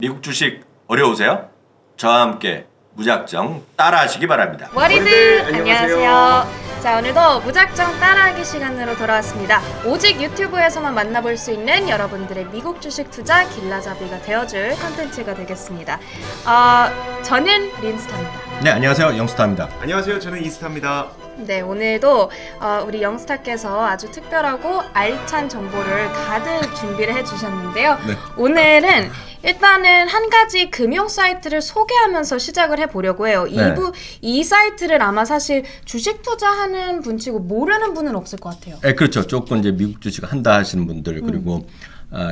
미국 주식 어려우세요? 저와 함께 무작정 따라하시기 바랍니다. 워리드 안녕하세요. 자, 오늘도 무작정 따라하기 시간으로 돌아왔습니다. 오직 유튜브에서만 만나볼 수 있는 여러분들의 미국 주식 투자 길라잡이가 되어줄 컨텐츠가 되겠습니다. 저는 린스타입니다. 네, 안녕하세요. 영스타입니다. 안녕하세요. 저는 이스타입니다. 네, 오늘도 우리 영스타께서 아주 특별하고 알찬 정보를 가득 준비를 해주셨는데요. 네. 오늘은 일단은 한 가지 금융 사이트를 소개하면서 시작을 해보려고 해요. 네. 이 사이트를 아마 사실 주식 투자하는 분 치고 모르는 분은 없을 것 같아요. 네, 그렇죠. 조금 이제 미국 주식 한다 하시는 분들 그리고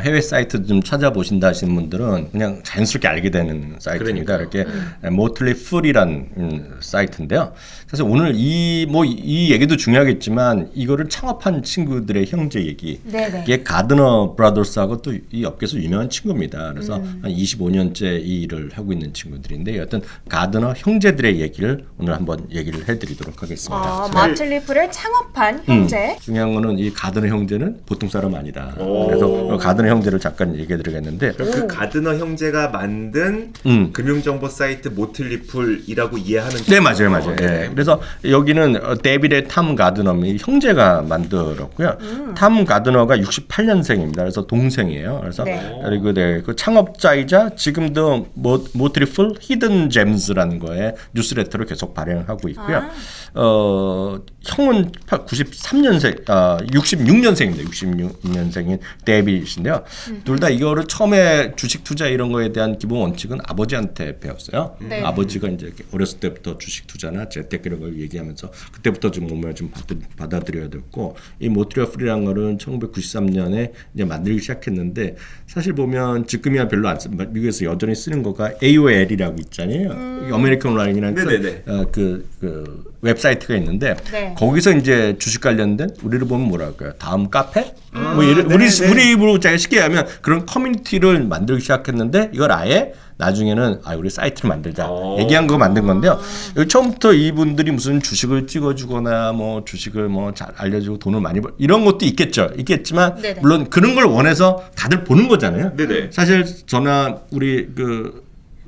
해외 사이트 좀 찾아보신다 하시는 분들은 그냥 자연스럽게 알게 되는 사이트입니다. 이렇게 모틀리 풀이란 사이트인데요. 사실 오늘 이 얘기도 중요하겠지만 이거를 창업한 친구들의 형제 얘기. 네네. 이게 가드너 브라더스하고 또 이 업계에서 유명한 친구입니다. 그래서 한 25년째 이 일을 하고 있는 친구들인데 어떤 가드너 형제들의 얘기를 오늘 한번 얘기를 해드리도록 하겠습니다. 모틀리 풀을 창업한 형제. 중요한 거는 이 가드너 형제는 보통 사람 아니다. 그래서 가드너 형제를 잠깐 얘기해드리겠는데 그 가드너 형제가 만든 금융정보 사이트 모틀리풀이라고 이해하면 네, 맞아요. 예. 그래서 여기는 데빌의 탐 가드너의 형제가 만들었고요. 탐 가드너가 68년생입니다. 그래서 동생이에요. 그래서 그리고 그 창업자이자 지금도 모틀리풀 히든 잼스라는 거에 뉴스레터를 계속 발행하고 있고요. 형은 93년생, 66년생입니다. 66년생인 데빗인데요. 둘 다 이거를 처음에 주식 투자 이런 거에 대한 기본 원칙은 아버지한테 배웠어요. 네. 아버지가 이제 어렸을 때부터 주식 투자나 재테크 이런 걸 얘기하면서 그때부터 좀 몸에 좀 받아들여야 됐고, 이 모트리얼풀이라는 거는 1993년에 이제 만들기 시작했는데 사실 보면 지금이야 별로 안 미국에서 여전히 쓰는 거가 AOL이라고 있잖아요. 아메리칸 온라인이라는 그 웹사이트가 있는데 거기서 이제 주식 관련된 우리를 보면 뭐랄까요? 다음 카페? 우리 입으로 제가 쉽게 하면 그런 커뮤니티를 만들기 시작했는데 이걸 아예 나중에는 우리 사이트를 만들자 얘기한 거 만든 건데요. 처음부터 이분들이 무슨 주식을 찍어주거나 뭐 주식을 뭐 잘 알려주고 돈을 많이 벌 이런 것도 있겠지만 물론 그런 걸 원해서 다들 보는 거잖아요. 네네. 사실 저나 우리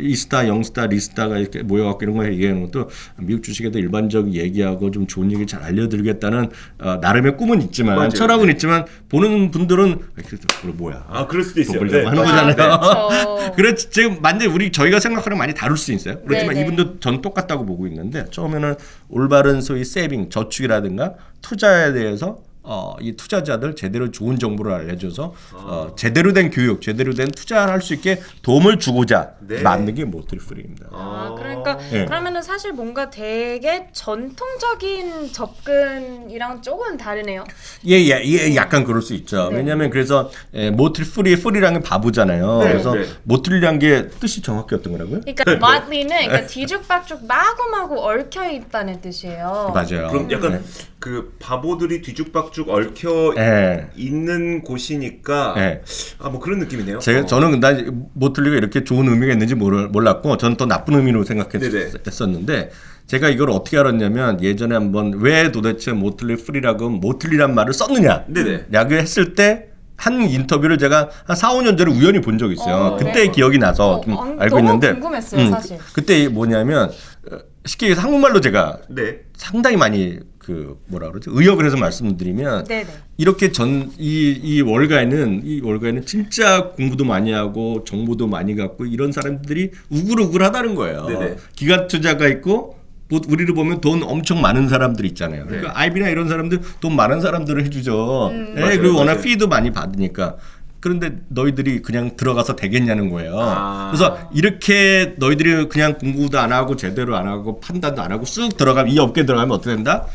이스타, 영스타, 리스타가 이렇게 모여갖고 이런 거 얘기하는 것도 미국 주식에도 일반적 얘기하고 좀 좋은 얘기 잘 알려드리겠다는 나름의 꿈은 있지만 맞아요. 철학은 있지만 보는 분들은 그거 뭐야? 그럴 수도 있어요. 돈 벌려고 하는 거잖아요. 그렇죠. 그래서 지금 만약에 저희가 생각하는 많이 다를 수 있어요. 그렇지만 네네. 이분도 전 똑같다고 보고 있는데 처음에는 올바른 소위 세이빙, 저축이라든가 투자에 대해서 이 투자자들 제대로 좋은 정보를 알려줘서 제대로 된 교육, 제대로 된 투자를 할 수 있게 도움을 주고자 만든 게 모틀리풀입니다. 그러니까 그러면은 사실 뭔가 되게 전통적인 접근이랑 조금 다르네요. 예, 약간 그럴 수 있죠. 왜냐하면 그래서 모틀리풀이라는 게 바보잖아요. 그래서 모틀리란 게 뜻이 정확히 어떤 거라고요? 그러니까 모틀리는 그러니까 뒤죽박죽 마구마구 얽혀 있다는 뜻이에요. 맞아요. 그럼 약간 그 바보들이 뒤죽박죽 얽혀 있는 곳이니까 뭐 그런 느낌이네요. 저는 근데 모틀리가 이렇게 좋은 의미가 있는지 몰랐고 저는 더 나쁜 의미로 생각했었는데 제가 이걸 어떻게 알았냐면 예전에 한번 왜 도대체 모틀리풀이라고 모틀리란 말을 썼느냐 라고 했을 때 한 인터뷰를 제가 한 4, 5년 전에 우연히 본 적이 있어요. 그때 기억이 나서 좀 알고 너무 있는데 궁금했어요, 사실. 그때 뭐냐면 쉽게 얘기해서 한국말로 제가 상당히 많이 뭐라 그러죠? 의역을 해서 말씀드리면 이렇게 이 월가에는 진짜 공부도 많이 하고 정보도 많이 갖고 이런 사람들이 우글우글하다는 거예요. 기관 투자가 있고 우리를 보면 돈 엄청 많은 사람들 있잖아요. 그러니까 아이비나 이런 사람들 돈 많은 사람들을 해주죠. 그리고 워낙 피도 많이 받으니까. 그런데 너희들이 그냥 들어가서 되겠냐는 거예요. 그래서 이렇게 너희들이 그냥 공부도 안 하고 제대로 안 하고 판단도 안 하고 쑥 들어가면 이 업계에 들어가면 어떻게 된다?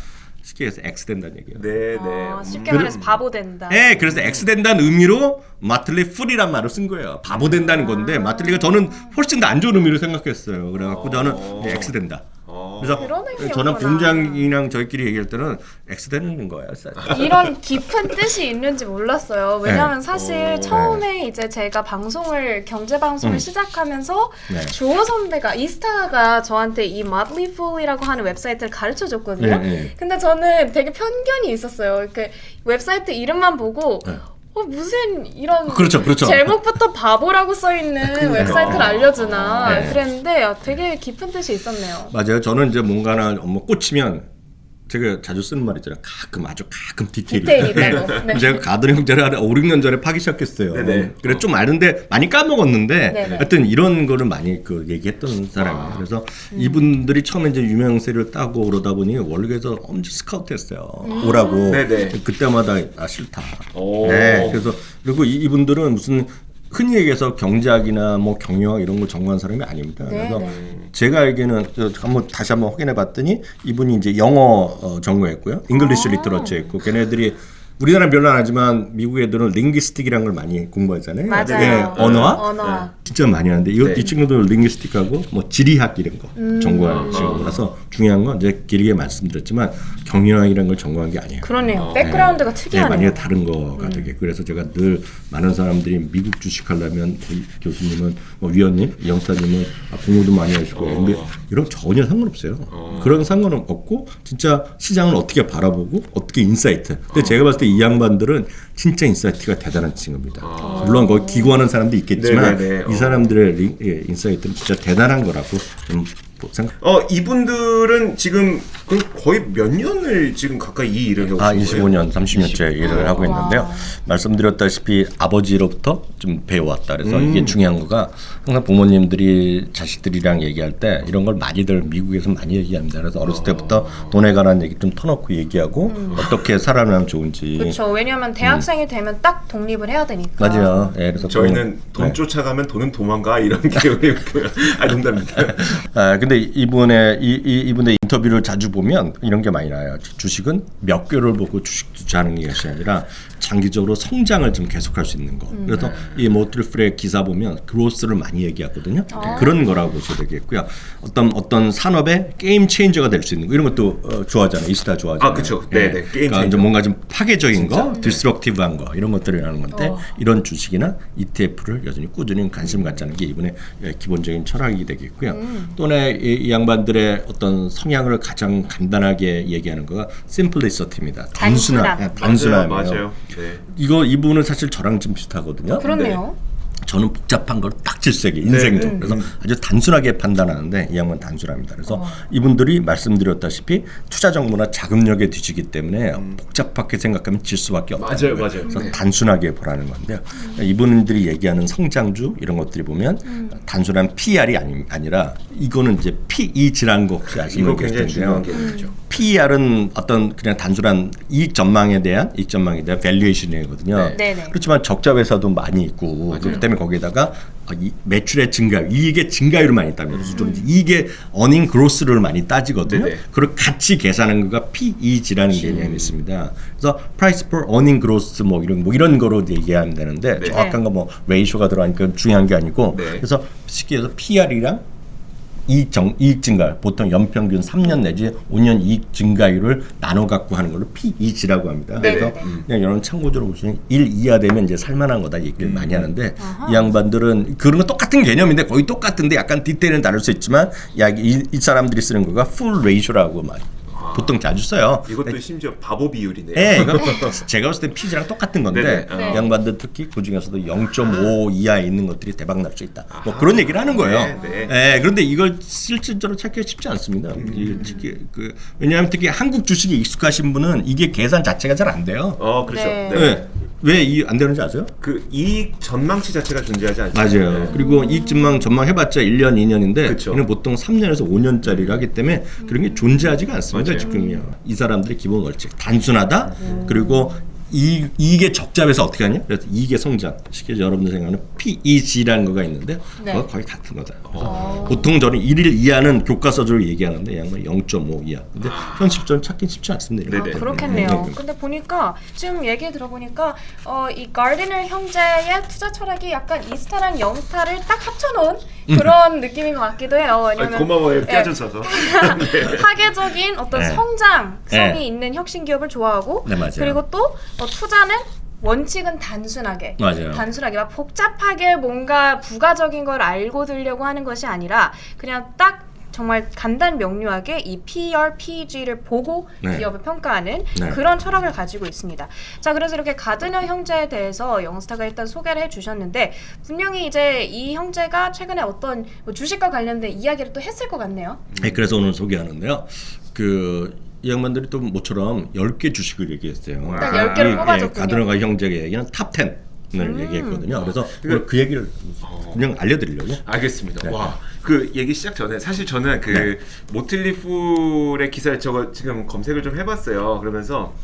쉽게 해서 X 된다는 얘기예요. 쉽게 말해서 바보 된다. 그래서 X 된다는 의미로 마틀리 풀이란 말을 쓴 거예요. 바보 된다는 건데 마틀리가 저는 훨씬 더 안 좋은 의미로 생각했어요. 그래갖고 저는 X 된다. 그래서 저는 본부장이랑 저희끼리 얘기할 때는 X 되는 거예요. 이런 깊은 뜻이 있는지 몰랐어요. 왜냐하면 사실 처음에 이제 제가 경제 방송을 시작하면서 주호 선배가 이스타가 저한테 이 모틀리풀이라고 하는 웹사이트를 가르쳐 줬거든요. 근데 저는 되게 편견이 있었어요. 그 웹사이트 이름만 보고 무슨 이런 그렇죠. 제목부터 바보라고 써 있는 웹사이트를 알려주나 네. 그랬는데 되게 깊은 뜻이 있었네요. 맞아요. 저는 이제 뭔가나 꽂히면 제가 자주 쓰는 말 있잖아요. 아주 가끔 디테일이 있다고. 네. 제가 가든 형제를 한 5, 6년 전에 파기 시작했어요. 네네. 그래 좀 아는데 많이 까먹었는데 네네. 하여튼 이런 거를 많이 얘기했던 사람이에요. 그래서 이분들이 처음에 이제 유명세를 따고 그러다 보니 월급에서 엄청 스카우트했어요. 오라고. 네네. 그때마다 싫다. 오. 네. 그래서 그리고 이분들은 무슨 흔히 얘기해서 경제학이나 뭐 경영학 이런 걸 전공한 사람이 아닙니다. 네, 그래서 네. 제가 알기는 다시 한번 확인해 봤더니 이분이 이제 영어 전공했고요. 잉글리시 리터러처 했고 걔네들이 우리나라는 별로 안 하지만 미국 애들은 링귀스틱이라는 걸 많이 공부하잖아요. 맞아요. 네, 언어학? 언어학. 진짜 많이 하는데 네. 이 친구들 링귀스틱하고 뭐 지리학 이런 거 전공하는 친구라서 중요한 건 이제 길게 말씀드렸지만 경영학이라는 걸 전공한 게 아니에요. 그러네요. 백그라운드가 네, 특이하네요. 많이 다른 거가 되게 그래서 제가 늘 많은 사람들이 미국 주식하려면 교수님은 위원님, 영사님은 공부도 많이 하시고 MBA 이런 전혀 상관없어요. 그런 상관은 없고 진짜 시장을 어떻게 바라보고 어떻게 인사이트. 근데 제가 봤을 때 이 양반들은 진짜 인사이트가 대단한 친구입니다. 물론 거기 기고하는 사람도 있겠지만 네네네. 이 사람들의 인사이트는 진짜 대단한 거라고 좀 생각. 이분들은 지금 거의 몇 년을 지금 가까이 이 일을 해오신 거예요? 25년, 30년째 일을 하고 있는데요. 말씀드렸다시피 아버지로부터 좀 배워왔다. 그래서 이게 중요한 거가 항상 부모님들이 자식들이랑 얘기할 때 이런 걸 많이들 미국에서 많이 얘기합니다. 그래서 어렸을 때부터 돈에 관한 얘기 좀 터놓고 얘기하고 어떻게 살아나면 좋은지. 그렇죠. 왜냐하면 대학생이 되면 딱 독립을 해야 되니까. 맞아요. 예, 그래서 저희는 돈 쫓아가면 돈은 도망가 이런 개념이고요. 농담입니다. 근데 이분의 인터뷰를 자주 보면 이런 게 많이 나와요. 주식은 몇 개월을 보고 주식 투자하는 것이 아니라 장기적으로 성장을 좀 계속할 수 있는 거. 그래서 이 모트리프의 기사 보면 그로스를 많이 얘기하거든요. 그런 거라고 보셔야 되겠고요. 어떤 산업의 게임 체인저가 될 수 있는 거 이런 것도 좋아하잖아요. 이스타 좋아하잖아요. 그렇죠. 네, 게임 그러니까 체인저. 뭔가 좀 파괴적인 거, 디스트럭티브한 거 이런 것들을 하는 건데 이런 주식이나 ETF를 여전히 꾸준히 관심 갖자는 게 이분의 기본적인 철학이 되겠고요. 또는 이 양반들의 어떤 성향을 가장 간단하게 얘기하는 거가 심플리서티입니다. 단순함이에요. 맞아요. 네. 이분은 사실 저랑 좀 비슷하거든요. 그렇네요. 저는 복잡한 걸 딱 질색이 인생도 네. 그래서 아주 단순하게 판단하는데 이 양반 단순합니다. 그래서 이분들이 말씀드렸다시피 투자 정보나 자금력에 뒤지기 때문에 복잡하게 생각하면 질 수밖에 없어요. 맞아요. 그래서 네. 단순하게 보라는 건데요. 이분들이 얘기하는 성장주 이런 것들이 보면 단순한 PR이 아니라 이거는 이제 PE라는 거 혹시 아시는 이거 분 굉장히 계실 중요한 텐데요. 개념이죠. PER은 어떤 그냥 단순한 이익 전망에 대한 밸류에이션이거든요. 네. 네네. 그렇지만 적자 회사도 많이 있고 그렇기 때문에 거기에다가 매출의 증가율, 이익의 증가율을 많이 따면 이익의 어닝 그로스를 많이 따지거든요. 네네. 그걸 같이 계산하는 거가 PEG라는 개념이 있습니다. 그래서 Price per Earning Growth 뭐 이런 거로 얘기하면 되는데 네. 정확한 거 뭐 레이쇼가 들어가니까 중요한 게 아니고 네. 그래서 쉽게 해서 PR이랑 이익 증가율 보통 연평균 3년 내지 5년 이익 증가율을 나눠 갖고 하는 걸로 PEG라고 합니다. 네네. 그래서 그냥 이런 참고적으로 보시면 1 이하 되면 이제 살만한 거다 얘기를 많이 하는데 이 양반들은 그런 거 똑같은 개념인데 거의 똑같은데 약간 디테일은 다를 수 있지만 이 사람들이 쓰는 거가 full ratio라고 보통 자주 써요. 이것도 심지어 바보 비율이네요. 네, 이거 제가 봤을 때 PG랑 똑같은 건데 네네. 이 양반들 특히 그 중에서도 0.5 이하에 있는 것들이 대박 날 수 있다. 뭐 그런 얘기를 하는 거예요. 네. 그런데 이걸 실질적으로 찾기가 쉽지 않습니다. 이게 특히 왜냐하면 특히 한국 주식에 익숙하신 분은 이게 계산 자체가 잘 안 돼요. 그렇죠. 네. 왜 이 안 되는지 아세요? 그 이익 전망치 자체가 존재하지 않죠. 맞아요. 그리고 이익 전망 해봤자 1년, 2년인데 그쵸. 얘는 보통 3년에서 5년짜리를 하기 때문에 그런 게 존재하지가 않습니다. 맞아요. 지금요. 이 사람들의 기본 원칙 단순하다. 그리고 이익의 적자에서 어떻게 하냐? 그래서 이익의 성장. 쉽게 여러분들 생각하는 PEG라는 거가 있는데 그거 거의 같은 거다. 그래서 보통 저는 1일 이하는 교과서적으로 얘기하는데 양말 0.5 이하. 근데 현실적으로 찾긴 쉽지 않습니다. 이런 네네. 거. 그렇겠네요. 근데 보니까 지금 얘기 들어보니까 이 가르디너 형제의 투자 철학이 약간 이스타랑 영스타를 딱 합쳐놓은 그런 느낌인 것 같기도 해요. 왜냐면 고마워요. 껴주셔서. 파괴적인 어떤 네. 성장성이 네. 있는 혁신 기업을 좋아하고 네, 맞아요. 그리고 또 투자는 원칙은 단순하게 맞아요. 단순하게 막 복잡하게 뭔가 부가적인 걸 알고 들려고 하는 것이 아니라 그냥 딱 정말 간단 명료하게 이 PRPG를 보고 네. 기업을 평가하는 네. 그런 철학을 가지고 있습니다. 자, 그래서 이렇게 가드너 형제에 대해서 영스타가 일단 소개를 해주셨는데 분명히 이제 이 형제가 최근에 어떤 뭐 주식과 관련된 이야기를 또 했을 것 같네요. 네, 그래서 오늘 소개하는데요. 이 양반들이 또 모처럼 10개 주식을 얘기했어요. 딱 10개를 뽑아줬군요. 가드너가 형제가 얘기는 탑 10을 얘기했거든요. 그래서 오늘 그 얘기를 그냥 알려드리려고. 알겠습니다. 네. 와, 그 얘기 시작 전에 사실 저는 그 모틀리 풀의 기사를 저거 지금 검색을 좀 해봤어요. 그러면서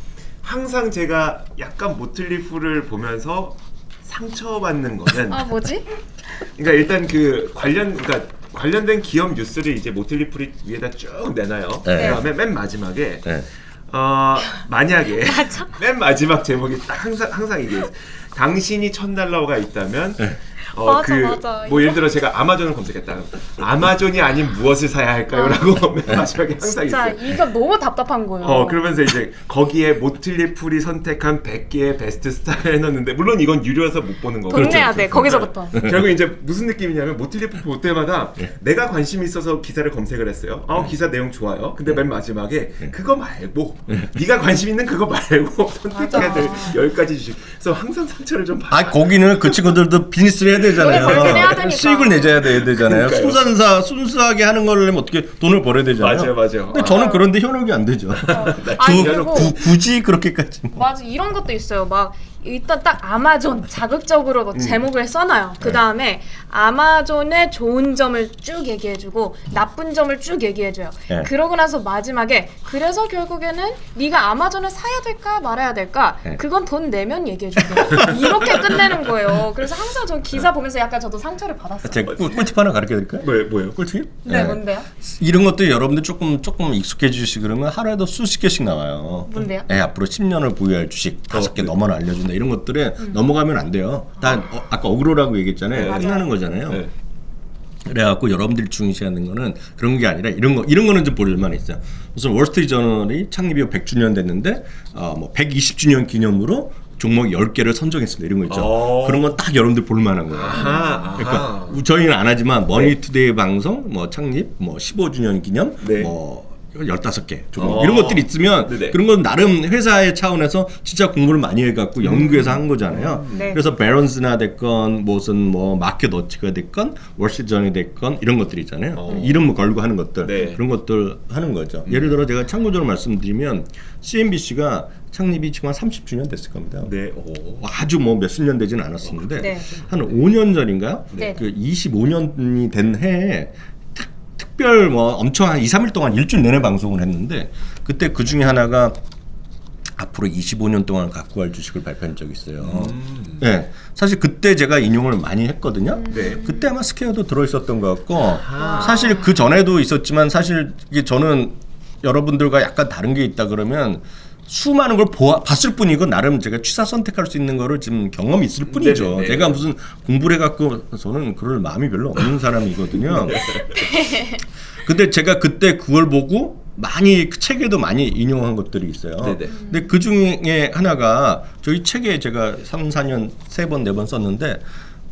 항상 제가 약간 모틀리 풀을 보면서 상처받는 거는 아, 뭐지? 그러니까 일단 그러니까 관련된 기업 뉴스를 이제 모틀리 풀이 위에다 쭉 내놔요. 네. 그다음에 맨 마지막에 네. 만약에 맨 마지막 제목이 딱 항상 이게 당신이 $1000가 있다면 맞아. 뭐 예를 들어 제가 아마존을 검색했다. 아마존이 아닌 무엇을 사야 할까요?라고 맨 마지막에 항상 진짜 있어요. 이거 너무 답답한 거예요. 그러면서 이제 거기에 모틀리 풀이 선택한 100개의 베스트 스타를 해놨는데 물론 이건 유료여서 못 보는 거고. 돈 내야 돼. 거기서부터. 결국 이제 무슨 느낌이냐면 모틀리 풀 볼 때마다 내가 관심이 있어서 기사를 검색을 했어요. 기사 내용 좋아요. 근데 맨 마지막에 그거 말고 네가 관심 있는 그거 말고 선택해야 될 10가지 주식. 그래서 항상 상처를 좀 받아요. 거기는 그 친구들도 비즈니스를 해야 되잖아요. 돈을 벌긴 해야 되니까. 수익을 내줘야 되잖아요. 그러니까요. 수산사 순수하게 하는 거를 어떻게 돈을 벌어야 되잖아요. 맞아요. 근데 저는 그런데 현혹이 안 되죠. 그리고 굳이 그렇게까지. 맞아, 이런 것도 있어요. 막 일단 딱 아마존 자극적으로 뭐 제목을 써놔요. 그 다음에 아마존의 좋은 점을 쭉 얘기해주고 나쁜 점을 쭉 얘기해줘요. 네. 그러고 나서 마지막에 그래서 결국에는 네가 아마존을 사야 될까 말아야 될까 네. 그건 돈 내면 얘기해줄게. 이렇게 끝내는 거예요. 그래서 항상 저 기사 보면서 약간 저도 상처를 받았어요. 제가 꿀팁 하나 가르쳐드릴까요? 뭐예요? 꿀팁? 네, 뭔데요? 이런 것도 여러분들 조금 익숙해지시 그러면 하루에도 수십 개씩 나와요. 뭔데요? 앞으로 10년을 보유할 주식 5개 넘어는 알려준다. 이런 것들에 넘어가면 안 돼요. 다 아까 어그로라고 얘기했잖아요. 끝나는 거잖아요. 네. 그래갖고 여러분들이 중시하는 거는 그런 게 아니라 이런 거는 좀 볼만 있어요. 무슨 월스트리트저널이 창립이 100주년 됐는데 뭐 120주년 기념으로 종목 10개를 선정했습니다. 이런 거 있죠. 그런 건 딱 여러분들 볼만한 거예요. 그러니까 저희는 안 하지만 머니투데이 방송 뭐 창립 뭐 15주년 기념 뭐 15개 종목 이런 것들이 있으면 그런 건 나름 회사의 차원에서 진짜 공부를 많이 해갖고 연구해서 한 거잖아요. 네. 그래서 베런스나 됐건 무슨 뭐 마켓 워치가 됐건 월시전이 됐건 이런 것들이 있잖아요. 이름 걸고 하는 것들 그런 것들 하는 거죠. 예를 들어 제가 참고적으로 말씀드리면 CNBC가 창립이 지금 한 30주년 됐을 겁니다. 네. 아주 뭐 몇십 년 되지는 않았었는데 네. 한 5년 전인가요? 네. 그 25년이 된 해에 특별 뭐 엄청 한 2, 3일 동안 일주일 내내 방송을 했는데 그때 그 중에 하나가 앞으로 25년 동안 갖고 갈 주식을 발표한 적이 있어요. 네, 사실 그때 제가 인용을 많이 했거든요. 그때 아마 스퀘어도 들어있었던 것 같고 사실 그 전에도 있었지만 사실 이게 저는 여러분들과 약간 다른 게 있다 그러면 수많은 걸 봤을 뿐이고 나름 제가 취사 선택할 수 있는 거를 지금 경험이 있을 뿐이죠. 네네네. 제가 무슨 공부를 해갖고 저는 그럴 마음이 별로 없는 사람이거든요. 근데 제가 그때 그걸 보고 많이 그 책에도 많이 인용한 것들이 있어요. 네네. 근데 그 중에 하나가 저희 책에 제가 3, 4년 3번, 4번 썼는데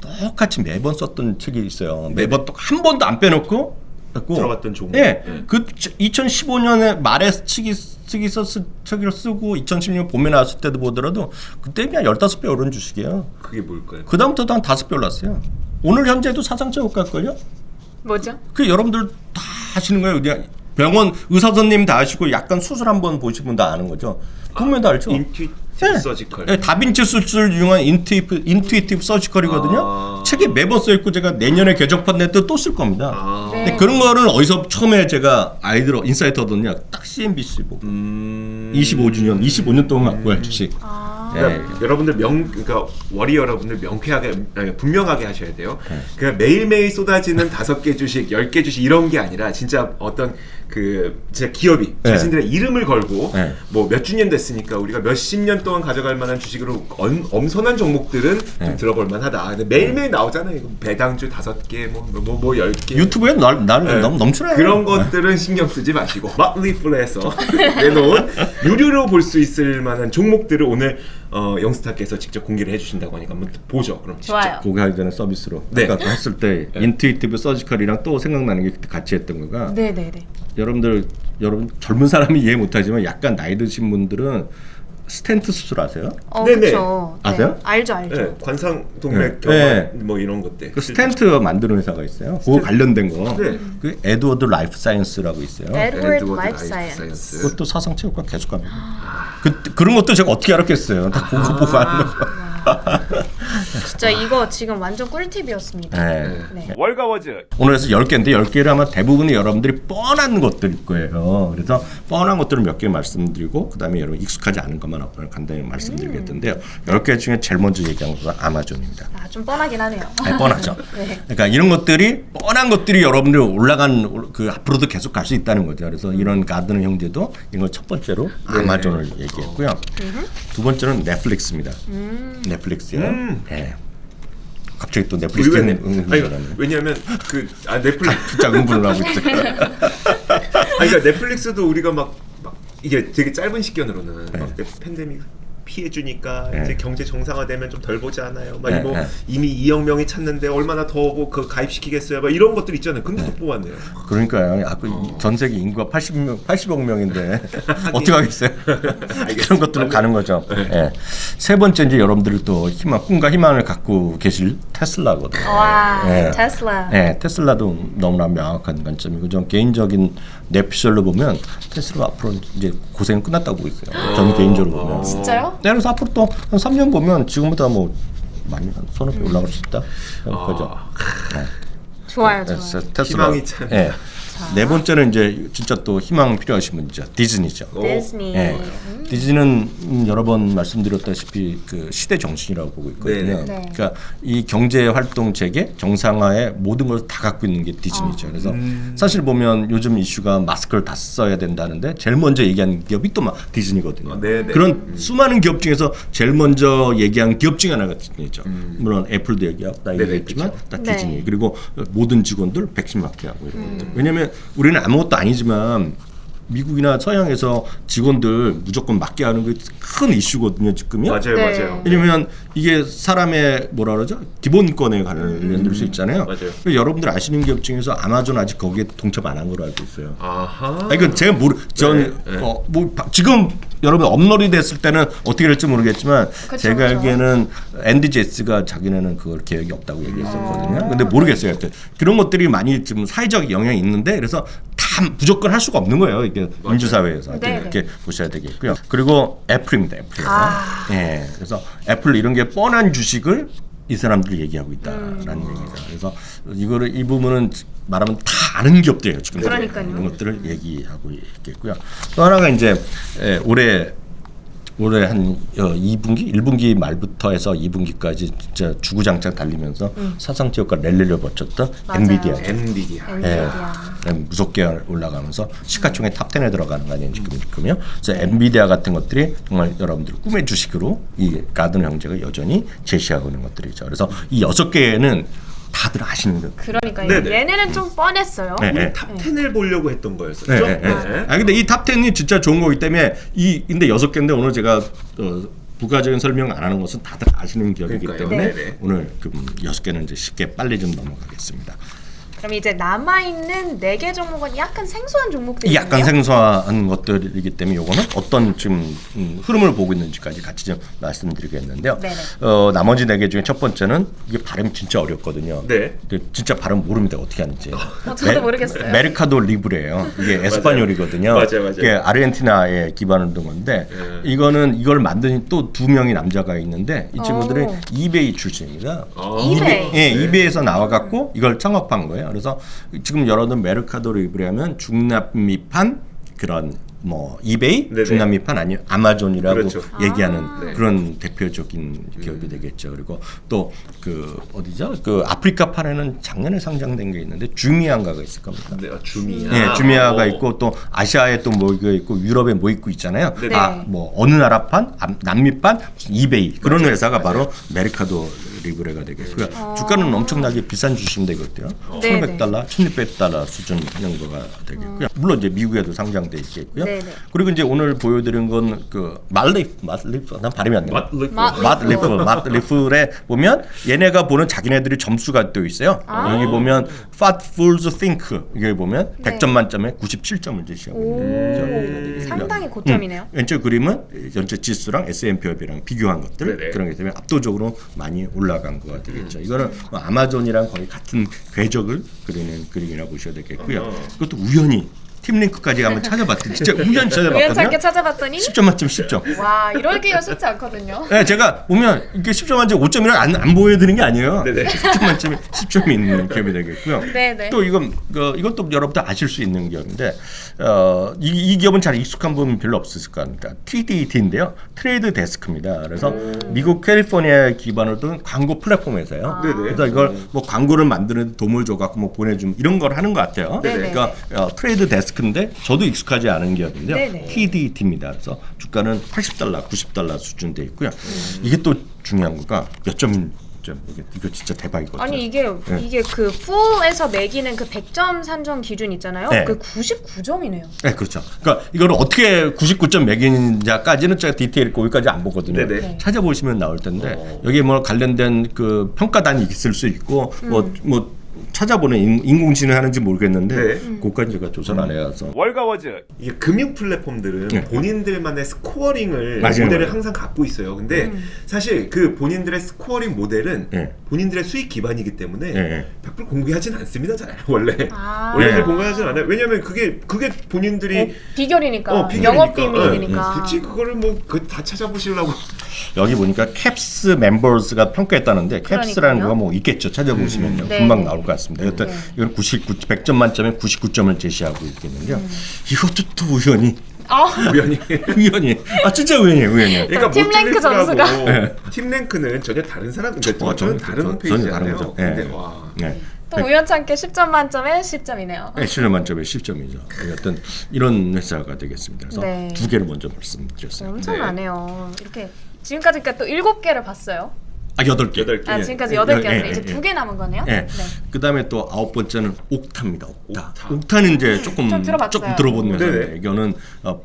똑같이 매번 썼던 책이 있어요. 매번 또 한 번도 안 빼놓고 들어갔던 종목. 네, 그 2015년에 말에 책을 쓰고 2016년 봄에 나왔을 때도 보더라도 그때 그냥 15배 오른 주식이에요. 그게 뭘까요? 그 다음부터도 한 5배 올랐어요. 오늘 현재도 사상자 효과일걸요? 뭐죠? 그 여러분들 다 아시는 거예요. 그냥 병원 의사 선생님 다 아시고 약간 수술 한번 보신 분 다 아는 거죠. 보면 다 알죠. 인투이티브 서지컬. 네, 다빈치 수술 유용한 인투이티브 서지컬이거든요. 책에 매번 써 있고 제가 내년에 개정판 낼 때 또 쓸 겁니다. 근데 그런 거는 어디서 처음에 제가 아이디어 인사이트 얻었냐? 딱 CNBC 보고 25년 동안 갖고 갈 주식. 그러니까 여러분들 그러니까 워리 여러분들 분명하게 하셔야 돼요. 그냥 매일매일 쏟아지는 5개 주식, 10개 주식 이런 게 아니라 진짜 어떤 진짜 기업이 자신들의 이름을 걸고 뭐 몇 주년 됐으니까 우리가 몇십 년 동안 가져갈 만한 주식으로 엄선한 종목들은 좀 들어볼 만하다. 근데 매일매일 나오잖아요. 이거 배당주 5개, 뭐 10개. 유튜브에 너무 넘쳐나요. 그런 것들은 신경 쓰지 마시고 마틀리 풀에서 내놓은 유료로 볼 수 있을 만한 종목들을 오늘 영스타께서 직접 공개를 해주신다고 하니까 한번 보죠. 그럼 좋아요. 공개하기 전에 서비스로 네. 아까 했을 때 인투이티브 서지컬이랑 또 생각나는 게 그때 같이 했던 거가 네네네. 여러분 젊은 사람이 이해 못하지만 약간 나이 드신 분들은 스텐트 수술 아세요? 네네. 그쵸. 아세요? 네. 알죠. 네, 관상동맥 네. 경화 뭐 이런 것들. 그 스텐트 만드는 회사가 있어요. 그거 관련된 거. 네. 그 에드워드 라이프 사이언스라고 있어요. 에드워드 라이프 사이언스. 그것도 사상체육과 계속 합니다. 그런 것도 제가 어떻게 알았겠어요. 다 그거 보고 하는 거. 진짜 이거 지금 완전 꿀팁이었습니다. 네. 네. 월가워즈. 오늘 해서 10개인데 10개를 아마 대부분이 여러분들이 뻔한 것들일 거예요. 그래서 뻔한 것들을 몇 개 말씀드리고 그다음에 여러분 익숙하지 않은 것만 오늘 간단히 말씀드리겠는데요. 10개 중에 제일 먼저 얘기한 것은 아마존입니다. 좀 뻔하긴 하네요. 네, 뻔하죠. 네. 그러니까 이런 것들이 뻔한 것들이 여러분들 올라간 그 앞으로도 계속 갈 수 있다는 거죠. 그래서 이런 가드너 형제도 이걸 첫 번째로 아마존을 얘기했고요. 두 번째는 넷플릭스입니다. 넷플릭스요. 네. 갑자기 또 넷플릭스 왜냐하면 넷플릭스 진짜 응분을 하고 있어요. 그러니까 넷플릭스도 우리가 막 이게 되게 짧은 시간으로는 네. 막 팬데믹 피해주니까 네. 이제 경제 정상화되면 좀 덜 보지 않아요? 막 네, 뭐 네. 이미 2억 명이 찾는데 얼마나 더 그 가입시키겠어요? 막 이런 것들 있잖아요. 근데 또 뽑았네요. 그러니까요. 전 세계 인구가 80억 명인데 어떻게 하겠어요? 그런 것들로 가는 거죠. 네. 세 번째 이제 여러분들이 또 꿈과 희망을 갖고 계실 테슬라거든요. 와, 네. 테슬라. 네, 테슬라도 너무나 명확한 관점이고 전 개인적인 내 피셜로 보면 테슬라 앞으로 이제 고생은 끝났다고 보고 있어요. 저는 개인적으로 보면. 진짜요? 네, 그래서 앞으로 또 한 3년 보면 지금보다 뭐 많이 한 서너 배 올라갈 수 있다. 그죠? 네. 좋아요, 네, 좋아요. 테슬라. 희망이 참. 네. 네 번째는 이제 진짜 또 희망 필요하신 분이죠. 디즈니죠. 디즈니. 예. 디즈니는 여러 번 말씀드렸다시피 그 시대 정신이라고 보고 있거든요. 네. 그러니까 이 경제 활동 체계 정상화의 모든 걸 다 갖고 있는 게 디즈니죠. 그래서 사실 보면 요즘 이슈가 마스크를 다 써야 된다는데 제일 먼저 얘기한 기업이 또 디즈니거든요. 네. 그런 수많은 기업 중에서 제일 먼저 얘기한 기업 중에 하나가 디즈니죠. 물론 애플도 얘기하고 네, 얘기했지만 다 네. 디즈니. 그리고 모든 직원들 백신 맞게 하고 이런 것들. 왜냐하면 우리는 아무것도 아니지만 미국이나 서양에서 직원들 무조건 맞게 하는 게 큰 이슈거든요 지금요. 맞아요, 네. 맞아요. 왜냐면 이게 사람의 뭐라 그러죠? 기본권에 관련될 수 있잖아요. 맞아요. 그래서 여러분들 아시는 기업 중에서 아마존 아직 거기에 동참 안 한 걸로 알고 있어요. 아하. 이건 제가 지금 여러분 업로드 됐을 때는 어떻게 될지 모르겠지만 제가 그쵸. 알기에는 앤디 제스가 자기네는 그걸 계획이 없다고 얘기했었거든요. 근데 모르겠어요. 하여튼 그런 것들이 많이 지금 사회적 영향이 있는데 그래서 다 무조건 할 수가 없는 거예요. 이게 민주사회에서 네. 이렇게 보셔야 되겠고요. 그리고 애플입니다. 애플. 예. 그래서 애플 이런 게 뻔한 주식을 이 사람들이 얘기하고 있다라는 얘기죠. 그래서 이 부분은 말하면 다 아는 기업들이에요. 지금 그러니까요. 이런 것들을 얘기하고 있겠고요. 또 하나가 이제 올해 한 2분기, 1분기 말부터 해서 2분기까지 진짜 주구장창 달리면서 사상체육과 랠리를 거쳤던 맞아요. 엔비디아죠. 엔비디아. 무섭게 올라가면서 시가총액 탑 10에 들어가는 거 아니에요 지금요. 그래서 엔비디아 같은 것들이 정말 여러분들 꿈의 주식으로 이 가드너 형제가 여전히 제시하고 있는 것들이죠. 그래서 이 6개는 다들 아시는 거. 그러니까요. 네네. 얘네는 좀 뻔했어요. 네. 탑 10을 보려고 했던 거였었죠. 네. 아 근데 이 탑 10이 진짜 좋은 거기 때문에 근데 6개인데 오늘 제가 부가적인 설명 안 하는 것은 다들 아시는 기업이기 그러니까요. 때문에 네네. 오늘 그 6개는 이제 쉽게 빨리 좀 넘어가겠습니다. 그럼 이제 남아있는 4개 종목은 약간 생소한 종목들이에요. 약간 생소한 것들이기 때문에 요거는 어떤 지금 흐름을 보고 있는지까지 같이 좀 말씀드리겠는데요. 네네. 나머지 4개 중에 첫 번째는 이게 발음이 진짜 어렵거든요. 네. 근데 진짜 발음 모릅니다. 어떻게 하는지. 저도 모르겠어요. 메르카도 리브레예요. 이게 에스파뇰이거든요. 맞아요. 이게 아르헨티나에 기반을 둔 건데 이걸 만든 또 2명의 남자가 있는데 이 친구들은 이베이 출신입니다. 이베이. 예, 이베이에서 나와갖고 이걸 창업한 거예요. 그래서 지금 여러분 메르카도 리브레하면 중남미판 그런 뭐 이베이, 네네. 중남미판 아니면 아마존이라고 그렇죠. 얘기하는 네. 그런 대표적인 기업이 되겠죠. 그리고 또 그 어디죠? 그 아프리카판에는 작년에 상장된 게 있는데 주미안가가 있을 겁니다. 네, 주미아. 예, 주미아가 있고 또 아시아에 또 뭐 있고 유럽에 뭐 있고 있잖아요. 네. 뭐 어느 나라판, 남미판, 무슨 이베이 그런 회사가 바로 메르카도 리브레가 되겠고요. 주가는 엄청나게 비싼 주식인데 이것도요. 네네. $1,100, $1,600 수준 정도가 되겠고요. 물론 이제 미국에도 상장돼 있겠고요. 네네. 그리고 이제 오늘 보여드린 건 그 맛리프, 난 발음이 안 돼. 맛리프에 보면 얘네가 보는 자기네들이 점수가 또 있어요. 여기 보면 Fat Fools Think 여기 보면 100점 만점에 97점을 제시하고 있는 거죠. 상당히 고점이네요. 왼쪽 그림은 전체 지수랑 S&P500이랑 비교한 것들 네네. 그런 게 때문에 압도적으로 많이 올라간 거가 되겠죠. 이거는 뭐 아마존이랑 거의 같은 궤적을 그리는 그림이라 보셔야 되겠고요. 그것도 우연히 팀링크까지 한번 찾아봤더니 진짜 우연히 찾아봤거든요. 우연찮게 찾아봤더니 10점 만점 10점. 와 이러기가 쉽지 않거든요. 네, 제가 보면 이게 10점 만점 5점이랑 안 보여드리는 게 아니에요. 네네. 10점 만점에 10점이 있는 기업이 되겠고요. 네네. 또 이것도 여러분들 아실 수 있는 기업인데 이 기업은 잘 익숙한 분 별로 없을 겁니다. TDD인데요. 트레이드 데스크입니다. 그래서 미국 캘리포니아 기반으로 둔 광고 플랫폼에서요. 네네. 그래서 이걸 뭐 광고를 만드는 도움을 줘갖고 뭐 보내줌 이런 걸 하는 것 같아요. 네네. 그러니까 트레이드 데스크인데 저도 익숙하지 않은 기업인데요. 네네. TDD입니다. 그래서 주가는 $80, $90 수준 돼 있고요. 이게 또 중요한 거가 몇 점. 이거 진짜 대박이거든요. 아니 이게 그 풀에서 매기는 그 100점 산정 기준 있잖아요. 네. 그 99점이네요. 네, 그렇죠. 그러니까 이거를 어떻게 99점 매기는지까지는 제가 디테일 거기까지 안 보거든요. 네네. 찾아보시면 나올 텐데 여기에 뭐 관련된 그 평가단이 있을 수 있고 뭐 찾아보는 인공지능 하는지 모르겠는데 그것까지 제가 조사를 안 해서. 월가워즈 이게 금융 플랫폼들은 본인들만의 스코어링을 맞아요. 모델을 항상 갖고 있어요. 근데 사실 그 본인들의 스코어링 모델은 본인들의 수익 기반이기 때문에 100% 공개하진 않습니다. 잘 원래 원래 공개하진 않아요. 왜냐하면 그게 본인들이 비결이니까. 비결이니까. 영업 비밀이니까. 굳이 그거를 뭐 다 찾아보시려고. 여기 보니까 캡스 멤버스가 평가했다는데 캡스라는 그러니까요. 거가 뭐 있겠죠. 찾아보시면요. 네. 금방 나올 것 같습니다. 여튼 이건 100점 만점에 99점을 제시하고 있겠는데요. 이것도 또 우연히 진짜 우연이에요. 그러니까 팀 랭크 점수가. 팀 랭크는 전혀 다른 사람, 그러니까 전혀 다른 전혀 홈페이지잖아요. 다른 거죠. 근데 와. 또 우연찮게 10점 만점에 10점이네요. 10점 만점에 10점이죠. 어떤 이런 회사가 되겠습니다. 그래서 네. 두 개를 먼저 말씀드렸어요. 엄청나네요. 이렇게 지금까지 또 7개를 봤어요. 8개. 8개. 지금까지 8개였어요. 이제 2개 남은 거네요. 네. 그다음에 또 9번째는 옥타입니다. 옥타는 이제 조금 들어본 회사인데 이거는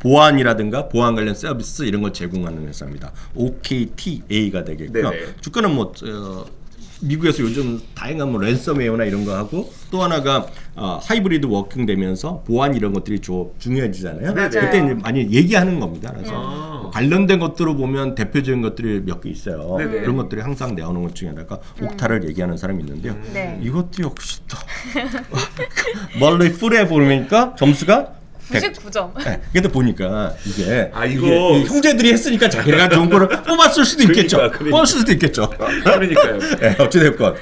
보안이라든가 보안 관련 서비스 이런 걸 제공하는 회사입니다. OKTA가 되겠고요. 주가는 뭐 미국에서 요즘 다양한 뭐 랜섬웨어나 이런 거 하고 또 하나가 하이브리드 워킹 되면서 보안 이런 것들이 중요해지잖아요. 그때 이제 많이 얘기하는 겁니다. 그래서 관련된 것들을 보면 대표적인 것들이 몇 개 있어요. 그런 것들이 항상 나오는 것 중에 하나가 옥타를 얘기하는 사람이 있는데요. 이것도 역시 또 멀리 풀에 보니까 점수가 99점. 네. 근데 보니까 이게 이거 형제들이 했으니까 자기가 좋은 거를 뽑았을 수도 있겠죠. 뽑았을 수도 있겠죠. 그러니까요. 네, 어찌됐건.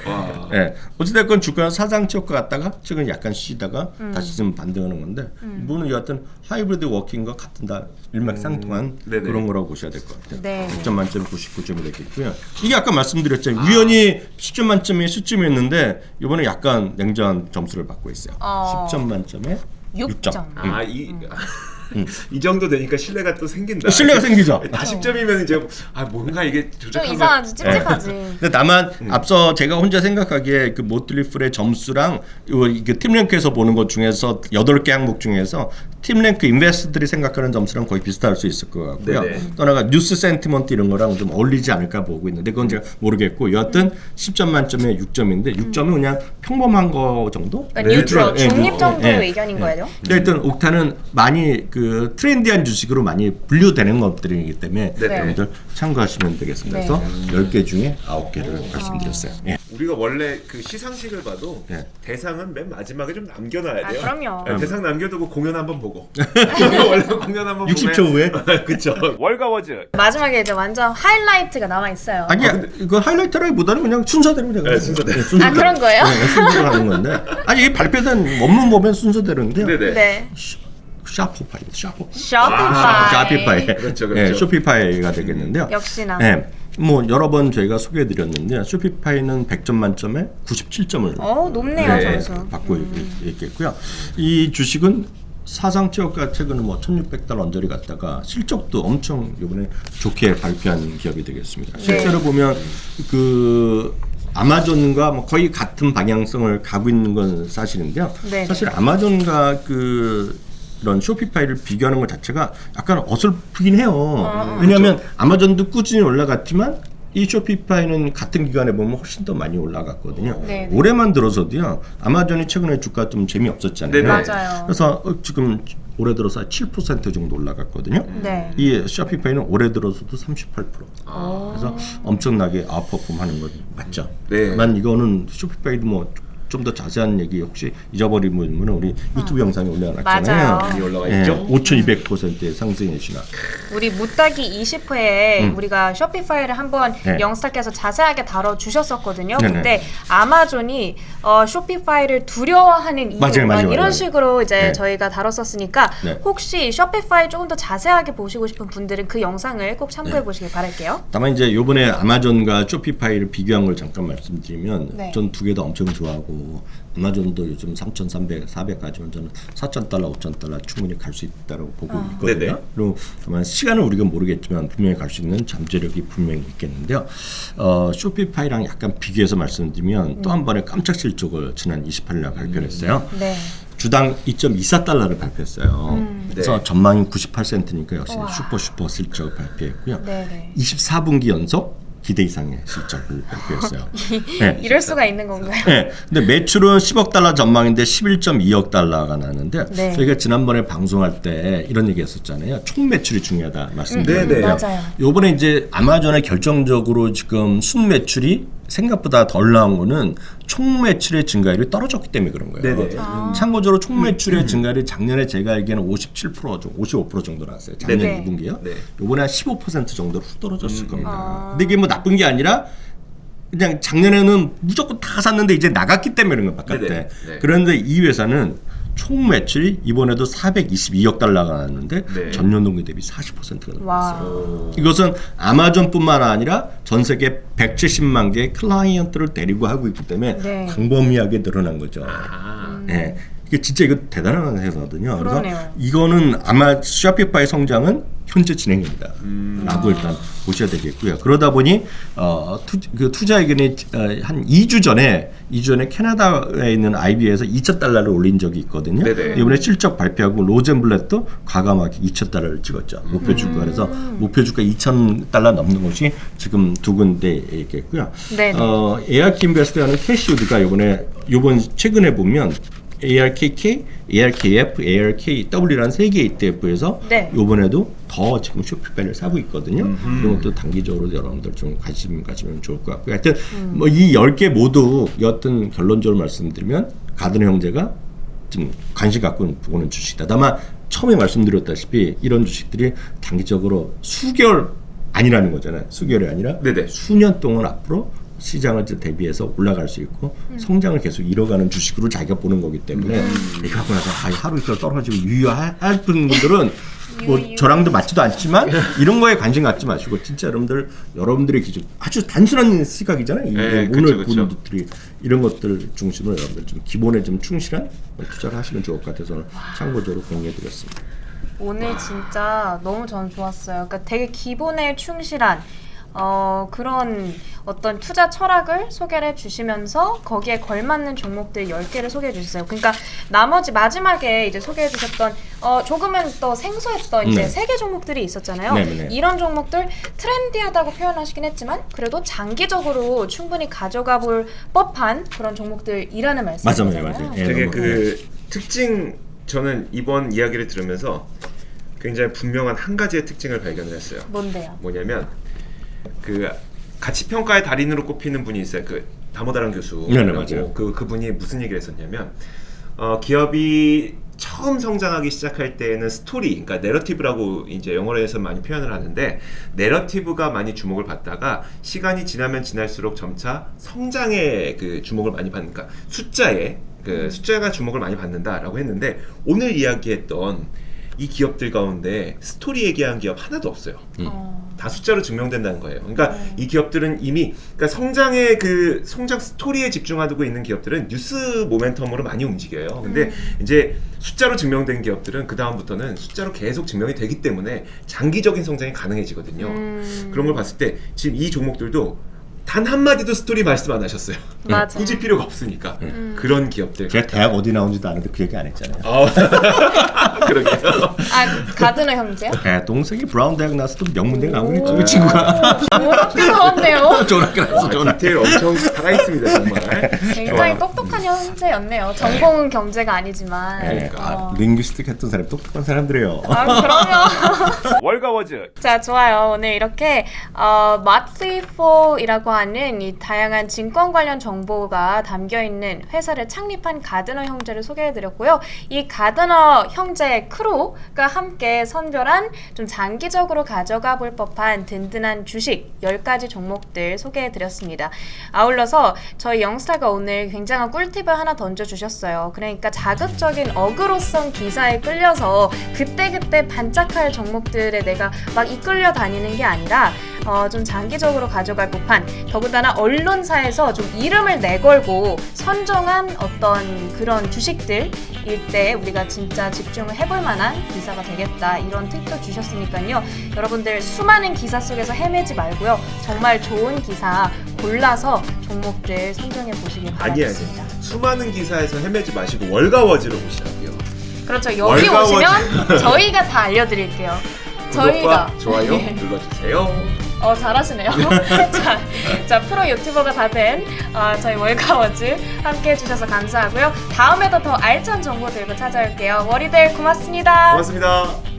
네, 어찌됐건 주가는 사상 치고가 갔다가 최근 약간 쉬다가 다시 좀 반등하는 건데 이분은 여하튼 하이브리드 워킹과 같은 다 일맥상통한 그런 거라고 보셔야 될 것 같아요. 100점 만점에 99점이 되겠고요. 이게 아까 말씀드렸잖아요. 우연히 10점 만점에 10점이었는데 이번에 약간 냉정한 점수를 받고 있어요. 10점 만점에 6점. 이 정도 되니까 신뢰가 또 생긴다. 신뢰가 생기죠. 다 10점이면 이제 뭔가 이게 좀 조작하면 이상하지, 찝찝하지. 근데 다만 앞서 제가 혼자 생각하기에 그 모틀리풀의 점수랑 그 팀랭크에서 보는 것 중에서 8개 항목 중에서 팀랭크 인베스터들이 생각하는 점수랑 거의 비슷할 수 있을 것 같고요. 또 하나가 뉴스 센티먼트 이런 거랑 좀 어울리지 않을까 보고 있는데 그건 제가 모르겠고 여하튼 10점 만점에 6점인데 6점은 그냥 평범한 거 정도? 뉴트럴, 중립 정도의 의견인 거예요. 일단 옥타는 많이 그 트렌디한 주식으로 많이 분류되는 것들이기 때문에 여러분들 참고하시면 되겠습니다. 그래서 10개 중에 9개를 말씀드렸어요. 우리가 원래 그 시상식을 봐도 대상은 맨 마지막에 좀 남겨놔야 돼요. 그럼요. 대상 남겨두고 공연 한번 보고 원래 공연 한번 60초 후에 그렇죠. 월가워즈 마지막에 이제 완전 하이라이트가 남아 있어요. 아니 이거 하이라이트라기보다는 그냥 순서대로 제가 순서대로. 그런 거예요? 순서대로 하는 건데 아니 이게 발표된 원문 보면 순서대로인데요. 네. 샤피파이. 그렇죠. 쇼피파이가 되겠는데요. 역시나. 뭐 여러 번 저희가 소개해드렸는데 쇼피파이는 100점 만점에 97점을 높네요 점수. 받고 있겠고요. 이 주식은 사상 최고가 최근에 뭐 1,600달러 언저리 갔다가 실적도 엄청 이번에 좋게 발표한 기업이 되겠습니다. 실제로 보면 그 아마존과 뭐 거의 같은 방향성을 가고 있는 건 사실인데요. 네. 사실 아마존과 그 이런 쇼피파이를 비교하는 것 자체가 약간 어설프긴 해요. 왜냐하면 아마존도 꾸준히 올라갔지만 이 쇼피파이는 같은 기간에 보면 훨씬 더 많이 올라갔거든요. 네. 올해만 들어서도요. 아마존이 최근에 주가 좀 재미없었잖아요. 네네. 맞아요. 그래서 지금 올해 들어서 7% 정도 올라갔거든요. 네. 이 쇼피파이는 올해 들어서도 38%. 그래서 엄청나게 아웃퍼폼하는 건 맞죠. 네. 다만 이거는 쇼피파이도 뭐 좀 더 자세한 얘기 혹시 잊어버리면 우리 유튜브 영상에 올려놨잖아요. 맞아요. 많이 올라가 예, 있죠. 5,200%의 상승의 신화. 우리 무따기 20회에 우리가 쇼피파이를 한번 네. 영스타께서 자세하게 다뤄주셨었거든요. 네네. 근데 아마존이 쇼피파이를 두려워하는 이유 맞아요. 이런 식으로 이제 네. 저희가 다뤘었으니까 네. 혹시 쇼피파이 조금 더 자세하게 보시고 싶은 분들은 그 영상을 꼭 참고해 보시길 바랄게요. 다만 이제 요번에 아마존과 쇼피파이를 비교한 걸 잠깐 말씀드리면 네. 전 두 개 다 엄청 좋아하고 아마존도 요즘 3,300, 400까지면 저는 4,000달러, 5,000달러 충분히 갈 수 있다고 보고 있거든요. 네네. 그리고 다만 시간은 우리가 모르겠지만 분명히 갈 수 있는 잠재력이 분명히 있겠는데요. 쇼피파이랑 약간 비교해서 말씀드리면 또 한 번의 깜짝 실적을 지난 28일날 발표를 했어요. 네. 주당 2.24달러를 발표했어요. 그래서 네. 전망이 98센트니까 역시 우와. 슈퍼 실적을 발표했고요. 네네. 24분기 연속 기대 이상의 실적을 발표했어요. 네. 이럴 수가 있는 건가요? 네. 근데 매출은 10억 달러 전망인데 11.2억 달러가 나는데 네. 저희가 지난번에 방송할 때 이런 얘기했었잖아요. 총 매출이 중요하다 말씀드렸는데요. 네네. 맞아요. 요번에 이제 아마존의 결정적으로 지금 순 매출이 생각보다 덜 나온 거는 총 매출의 증가율이 떨어졌기 때문에 그런 거예요. 네네. 참고적으로 총 매출의 증가율이 작년에 제가 알기에는 57%, 55% 정도 나왔어요. 작년 네네. 2분기요. 네. 요번에 한 15% 정도로 훅 떨어졌을 겁니다. 근데 이게 뭐 나쁜 게 아니라 그냥 작년에는 무조건 다 샀는데 이제 나갔기 때문에 그런 거 바깥에. 네네. 네. 그런데 이 회사는 총 매출이 이번에도 422억 달러가 나왔는데 네. 전년 동기 대비 40%가 와. 늘었어요. 이것은 아마존뿐만 아니라 전 세계 170만 개의 클라이언트를 데리고 하고 있기 때문에 네. 광범위하게 늘어난 거죠. 아. 예. 이게 진짜 이거 대단한 회사거든요. 그래서 그러네요. 이거는 아마 쇼피파이 성장은 현재 진행입니다. 라고 일단 보셔야 되겠고요. 그러다 보니 투자 의견이 한 2주 전에 캐나다에 있는 IB에서 2,000달러를 올린 적이 있거든요. 네네. 이번에 실적 발표하고 로젠블렛도 과감하게 2,000달러를 찍었죠. 목표 주가. 그래서 목표 주가 2,000달러 넘는 것이 지금 두 군데 있겠고요. 네네. ARK 인베스트하는 캐시우드가 이번 최근에 보면 ARKK, ARKF, ARKW라는 세 개의 ETF에서 네. 이번에도 더 지금 쇼피파이를 사고 있거든요. 이런 것도 단기적으로 여러분들 좀 관심 가지면 좋을 것 같고요. 하여튼 뭐 이 10개 모두 여튼 결론적으로 말씀드리면 가드너 형제가 좀 관심 갖고 보는 주식이다. 다만 처음에 말씀드렸다시피 이런 주식들이 단기적으로 수개월 아니라는 거잖아요. 수개월이 아니라 네네. 수년 동안 앞으로 시장을 대비해서 올라갈 수 있고 성장을 계속 이뤄가는 주식으로 자기가 보는 거기 때문에 이거 하고 나서 하루 이틀 떨어지고 유효할 분들은 뭐 저랑도 맞지도 않지만 이런 거에 관심 갖지 마시고 진짜 여러분들의 기준 아주 단순한 시각이잖아요. 네, 오늘 그쵸. 분들이 이런 것들 중심으로 여러분들 좀 기본에 좀 충실한 투자를 하시면 좋을 것 같아서 참고적으로 공유해드렸습니다. 오늘 진짜 너무 전 좋았어요. 그러니까 되게 기본에 충실한 그런 어떤 투자 철학을 소개를 해주시면서 거기에 걸맞는 종목들 10개를 소개해 주셨어요. 그러니까 나머지 마지막에 이제 소개해 주셨던 조금은 또 생소했던 이제 네. 3개 종목들이 있었잖아요. 네네. 이런 종목들 트렌디하다고 표현하시긴 했지만 그래도 장기적으로 충분히 가져가 볼 법한 그런 종목들이라는 말씀이잖아요. 맞아요. 예, 되게 너무 그 특징 저는 이번 이야기를 들으면서 굉장히 분명한 한 가지의 특징을 발견을 했어요. 뭔데요? 뭐냐면 그 가치 평가의 달인으로 꼽히는 분이 있어요. 그 다모다란 교수. 네네, 맞아요. 그분이 무슨 얘기를 했었냐면 기업이 처음 성장하기 시작할 때에는 스토리, 그러니까 내러티브라고 이제 영어로 해서 많이 표현을 하는데 내러티브가 많이 주목을 받다가 시간이 지나면 지날수록 점차 성장에 그 주목을 많이 받는, 그러니까 숫자가 주목을 많이 받는다라고 했는데 오늘 이야기했던 이 기업들 가운데 스토리 얘기한 기업 하나도 없어요. 다 숫자로 증명된다는 거예요. 그러니까 이 기업들은 이미 그러니까 성장의 그 성장 스토리에 집중하고 있는 기업들은 뉴스 모멘텀으로 많이 움직여요. 근데 이제 숫자로 증명된 기업들은 그 다음부터는 숫자로 계속 증명이 되기 때문에 장기적인 성장이 가능해지거든요. 그런 걸 봤을 때 지금 이 종목들도 단 한마디도 스토리 말씀 안 하셨어요. 맞아요. 굳이 필요가 없으니까. 그런 기업들. 제가 대학 어디 나온지도 아는데 그 얘기 안 했잖아요. 그러게요. 아, 가드너 형제요? 네, 동생이 브라운 대학 나와서도 명문대 나오고 있죠, 그 친구가. 좋은 학교 나왔네요. 좋은 학교 나왔어, 좋은 학교. 디테일 엄청 살아있습니다, 정말. 굉장히 좋아요. 똑똑한 형제였네요. 전공은 경제가 아니지만. 그러니까 링귀스틱 했던 사람이 똑똑한 사람들이에요. 아, 그럼요. 월가워즈. 자, 좋아요. 오늘 이렇게 마트리포이라고 하는 이 다양한 증권 관련 정보가 담겨있는 회사를 창립한 가드너 형제를 소개해드렸고요. 이 가드너 형제의 크루가 함께 선별한 좀 장기적으로 가져가 볼 법한 든든한 주식 10가지 종목들 소개해드렸습니다. 아울러서 저희 영스타가 오늘 굉장한 꿀팁을 하나 던져주셨어요. 그러니까 자극적인 어그로성 기사에 끌려서 그때그때 반짝할 종목들에 내가 막 이끌려 다니는 게 아니라 좀 장기적으로 가져갈 법한, 더군다나 언론사에서 좀 이름을 내걸고 선정한 어떤 그런 주식들일 때 우리가 진짜 집중을 해볼 만한 기사가 되겠다, 이런 팁도 주셨으니까요. 여러분들 수많은 기사 속에서 헤매지 말고요. 정말 좋은 기사 골라서 종목들 선정해 보시길 아니야, 바라겠습니다. 수많은 기사에서 헤매지 마시고 월가워즈로 보시라고요. 그렇죠. 여기 월가워즈. 오시면 저희가 다 알려드릴게요. 저희가. 구독과 좋아요 네. 눌러주세요. 잘하시네요. 자, 프로 유튜버가 다 된 저희 월가워즈 함께 해주셔서 감사하고요. 다음에도 더 알찬 정보 들고 찾아올게요. 월요일 고맙습니다. 고맙습니다.